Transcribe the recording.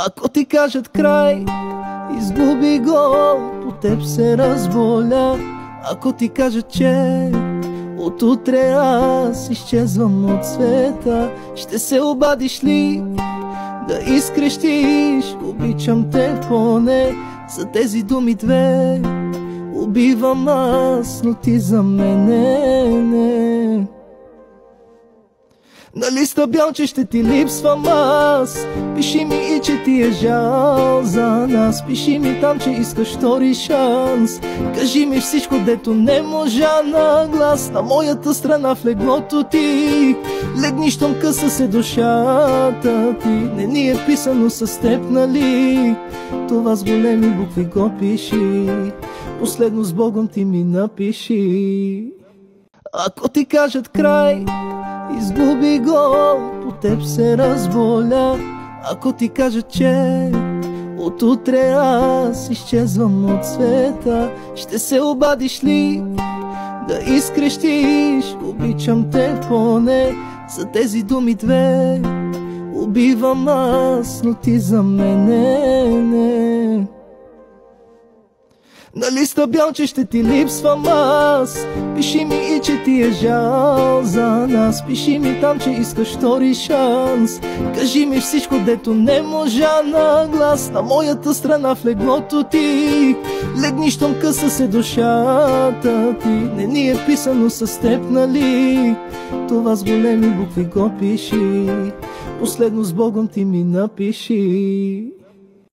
Ако ти кажат край, изгуби го, по теб се разболя. Ако ти кажат, че от утре аз изчезвам от света, ще се обадиш ли да изкрещиш: обичам те поне? За тези думи две убивам аз, но ти за мене не. На листа бял, че ще ти липсвам аз. Пиши ми и че ти е жал за нас. Пиши ми там, че искаш втори шанс. Кажи ми всичко, дето не можа на глас. На моята страна в леглото ти легни, щом къса се душата ти. Не ни е писано с теб, нали? Това с големи букви го пиши. Последно с Богом ти ми напиши. Ако ти кажат край, изгуби го, по теб се разболя. Ако ти кажат, че от утре аз изчезвам от света, ще се обадиш ли да изкрещиш: обичам те поне? За тези думи две убивам аз, но ти за мене не. На листа бял, че ще ти липсвам аз. Пиши ми и че ти е жал за нас. Пиши ми там, че искаш втори шанс. Кажи ми всичко, дето не можа на глас. На моята страна в леглото ти легни, щом къса се душата ти. Не ни е писано с теб, нали? Това с големи букви го пиши. Последно с Богом ти ми напиши.